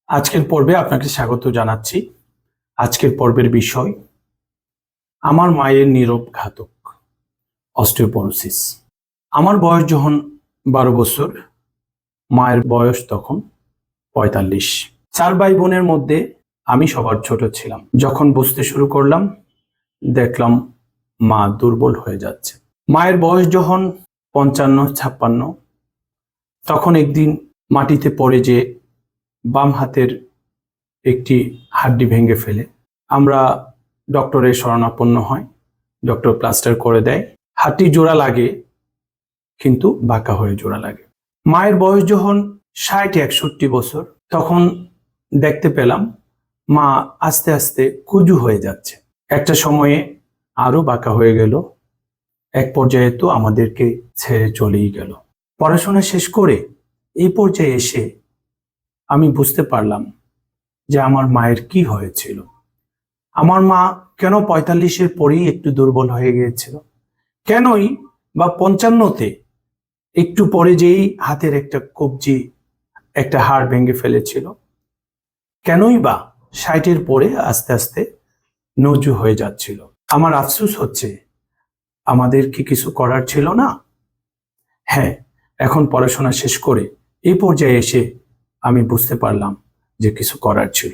আজকের পর্বে আপনাকে স্বাগত জানাচ্ছি। আজকের পর্বের বিষয় আমার মায়ের নীরব ঘাতক অস্টিওপোরোসিস। আমার বয়স যখন 12 বছর, মায়ের বয়স তখন 45। 4 ভাই বোনের মধ্যে আমি সবার ছোট ছিলাম। যখন বুঝতে শুরু করলাম, দেখলাম মা দুর্বল হয়ে যাচ্ছে। মায়ের বয়স যখন 55-56, তখন একদিন মাটিতে পড়ে যে বাম হাতের একটি হাড্ডি ভেঙে ফেলে। আমরা ডক্টরের শরণাপন্ন হয়, ডক্টর প্লাস্টার করে দেয়। হাড্ডি জোড়া লাগে, কিন্তু বাঁকা হয়ে জোড়া লাগে। মায়ের বয়স যখন 60-61 বছর, তখন দেখতে পেলাম মা আস্তে আস্তে কুজু হয়ে যাচ্ছে। একটা সময়ে আরো বাঁকা হয়ে গেল, এক পর্যায়ে তো আমাদেরকে ছেড়ে চলেই গেল। পড়াশোনা শেষ করে এই পর্যায়ে এসে আমি বুঝতে পারলাম যে আমার মায়ের কি হয়েছিল। আমার মা কেন 45-এর পরেই একটু দুর্বল হয়ে গিয়েছিল, কেনই বা 55-তে একটু পরে যেই হাতের একটা কবজি, একটা হাড় ভেঙে ফেলেছিল, কেনই বা 60-এর পরে আস্তে আস্তে নজু হয়ে যাচ্ছিল। আমার আফসোস হচ্ছে, আমাদের কি কিছু করার ছিল না? হ্যাঁ, এখন পড়াশোনা শেষ করে এই পর্যায়ে এসে আমি বুঝতে পারলাম যে কিছু করার ছিল।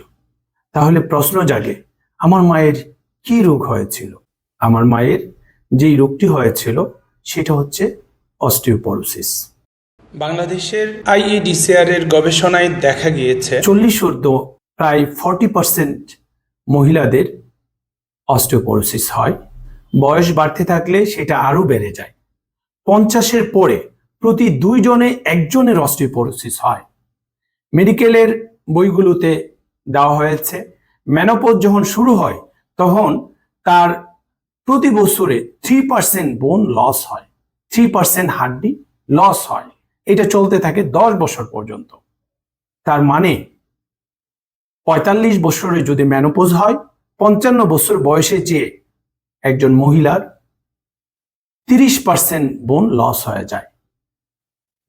তাহলে প্রশ্ন জাগে, আমার মায়ের কি রোগ হয়েছিল? আমার মায়ের যেই রোগটি হয়েছিল সেটা হচ্ছে অস্টিওপোরোসিস। বাংলাদেশের আইইডিসিআর এর গবেষণায় দেখা গিয়েছে 40 ঊর্ধ্ব প্রায় 40% মহিলাদের অস্টিওপোরোসিস হয়। বয়স বাড়তে থাকলে সেটা আরো বেড়ে যায়। 50-এর পরে প্রতি 2 জনে 1 জনের অস্টিওপোরোসিস হয়। মেডিকেলের বইগুলোতে দেওয়া হয়েছে, মেনোপজ যখন শুরু হয় তখন তার প্রতি বছরে 3% বোন লস হয়, 3% হাড্ডি লস হয়। এটা চলতে থাকে 10 বছর পর্যন্ত। তার মানে 45 বছরে যদি মেনোপজ হয়, 55 বছর বয়সে যে একজন মহিলার 30% বোন লস হয়ে যায়।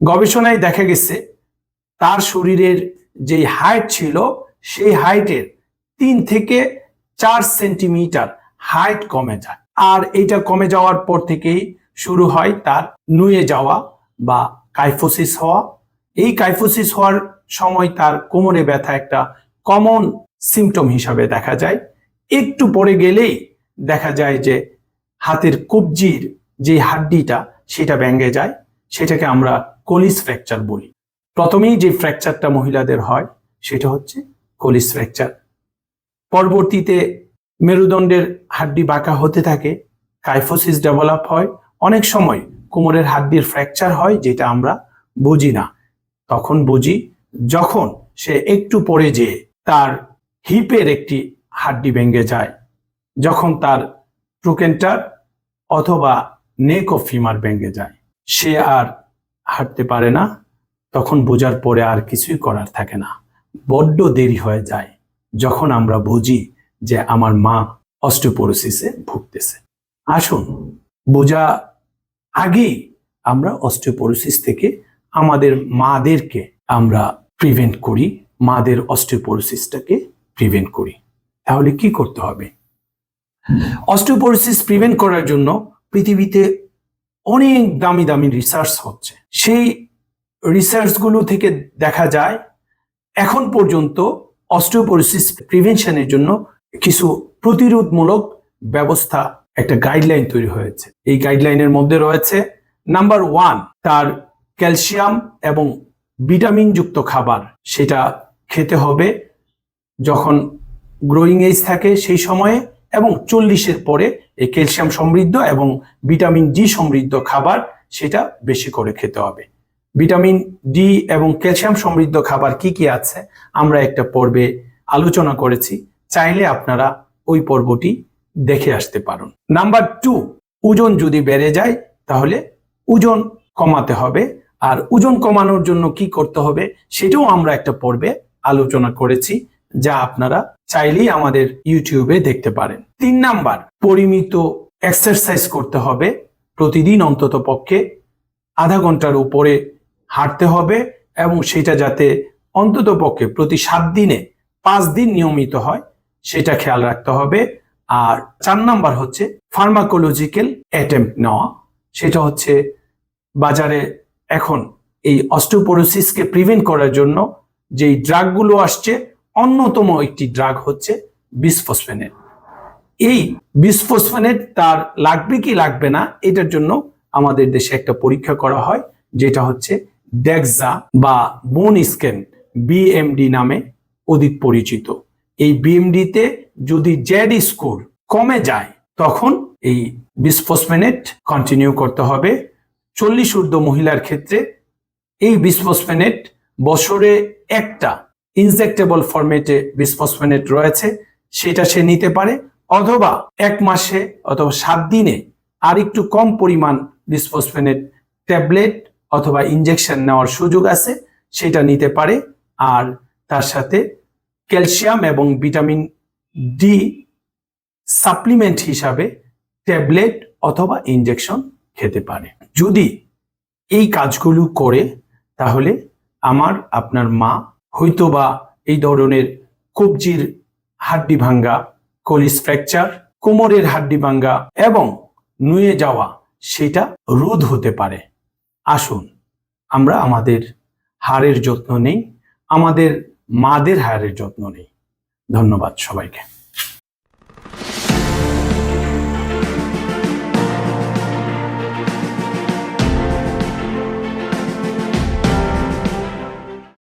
গবেষণায় দেখা গেছে তার শরীরের যে হাইট ছিল, সেই হাইটের 3 থেকে 4 সেন্টিমিটার হাইট কমে যায়। আর এটা কমে যাওয়ার পর থেকেই শুরু হয় তার নুয়ে যাওয়া বা কাইফোসিস হওয়া। এই কাইফোসিস হওয়ার সময় তার কোমরে ব্যথা একটা কমন সিমটম হিসাবে দেখা যায়। একটু পরে গেলেই দেখা যায় যে হাতের কবজির যে হাড্ডিটা সেটা ভেঙে যায়, সেটাকে আমরা কোলিস ফ্র্যাকচার বলি। প্রথমেই যে ফ্র্যাকচারটা মহিলাদের হয় সেটা হচ্ছে কোলিস ফ্র্যাকচার। পরবর্তীতে মেরুদণ্ডের হাড্ডি বাঁকা হতে থাকে, কাইফোসিস ডেভেলপ হয়। অনেক সময় কোমরের হাড্ডির ফ্র্যাকচার হয়, যেটা আমরা বুঝি না। তখন বুঝি যখন সে একটু পরে যেয়ে তার হিপের একটি হাড্ডি ভেঙে যায়, যখন তার ট্রোকেন্টার অথবা নেক অফ ফিমার ভেঙে যায়, সে আর হাঁটতে পারে না। তখন বোঝার পরে আর কিছুই করার থাকে না। বড্ড দেরি হয়ে যায় যখন আমরা বুঝি যে আমার মা অস্টিওপোরোসিসে ভুগতেছে। আসুন, বোঝা আগেই আমরা অস্টিওপোরোসিস থেকে আমাদের মাদেরকে আমরা প্রিভেন্ট করি, মাদের অস্টিওপোরোসিসটাকে প্রিভেন্ট করি। তাহলে কি করতে হবে? অস্টিওপোরোসিস প্রিভেন্ট করার জন্য পৃথিবীতে অনেক দামি দামি রিসার্চ হচ্ছে। সেই রিসার্চগুলো থেকে দেখা যায় এখন পর্যন্ত অস্টিওপোরোসিস প্রিভেনশনের জন্য কিছু প্রতিরোধমূলক ব্যবস্থা, একটা গাইডলাইন তৈরি হয়েছে। এই গাইডলাইনের মধ্যে রয়েছে নাম্বার 1, তার ক্যালসিয়াম এবং ভিটামিন যুক্ত খাবার সেটা খেতে হবে যখন গ্রোয়িং এজ থাকে সেই সময়ে, এবং 40-এর পরে এই ক্যালসিয়াম সমৃদ্ধ এবং ভিটামিন ডি সমৃদ্ধ খাবার সেটা বেশি করে খেতে হবে। ভিটামিন ডি এবং ক্যালসিয়াম সমৃদ্ধ খাবার কি কি আছে আমরা একটা পর্বে আলোচনা করেছি, চাইলে আপনারা ওই পর্বটি দেখে আসতে পারেন। নাম্বার 2, ওজন যদি বেড়ে যায় তাহলে ওজন কমাতে হবে। আর ওজন কমানোর জন্য কি করতে হবে সেটাও আমরা একটা পর্বে আলোচনা করেছি, যা আপনারা চাইলেই আমাদের ইউটিউবে দেখতে পারেন। 3 নাম্বার, পরিমিত এক্সারসাইজ করতে হবে। প্রতিদিন অন্তত পক্ষে আধা ঘন্টার উপরে হাঁটতে হবে, এবং সেটা যাতে অন্ততপক্ষে প্রতি 7 দিনে 5 দিন নিয়মিত হয়, সেটা খেয়াল রাখতে হবে। আর 4 নাম্বার হচ্ছে ফার্মাকোলজিক্যাল অ্যাটেম্প্ট নেওয়া। সেটা হচ্ছে বাজারে এখন এই অস্টিওপোরোসিসকে প্রিভেন্ট করার জন্য যেই ড্রাগগুলো আসছে, অন্যতম একটি ড্রাগ হচ্ছে বিসফসফেনেট। এই বিসফসফেনেট তার লাগবে কি লাগবে না, এটার জন্য আমাদের দেশে একটা পরীক্ষা করা হয়, যেটা হচ্ছে ডেক্সা বা বোন স্ক্যান, বিএমডি নামে অধিক পরিচিত। এই বিএমডিতে যদি জেড স্কোর কমে যায়, তখন এই বিসফসফেনেট কন্টিনিউ করতে হবে। 40 ঊর্ধ্ব মহিলার ক্ষেত্রে এই বিসফসফেনেট বছরে একটা ইনজেক্টেবল ফরম্যাটে বিসফসফেনেট রয়েছে, সেটা সে নিতে পারে, অথবা 1 মাসে অথবা 7 দিনে আর একটু কম পরিমাণ বিসফসফেনেট ট্যাবলেট অথবা ইনজেকশন নেওয়ার সুযোগ আছে, সেটা নিতে পারে। আর তার সাথে ক্যালসিয়াম এবং ভিটামিন ডি সাপ্লিমেন্ট হিসাবে ট্যাবলেট অথবা ইনজেকশন খেতে পারে। যদি এই কাজগুলো করে, তাহলে আপনার মা হয়তোবা এই ধরনের কবজির হাড্ডি ভাঙ্গা, কলিজ ফ্র্যাকচার, কোমরের হাড্ডি ভাঙ্গা এবং নুয়ে যাওয়া সেটা রোধ হতে পারে। আসুন আমরা আমাদের হাড়ের যত্ন নেই, আমাদের মাদের হাড়ের যত্ন নেই। ধন্যবাদ সবাইকে।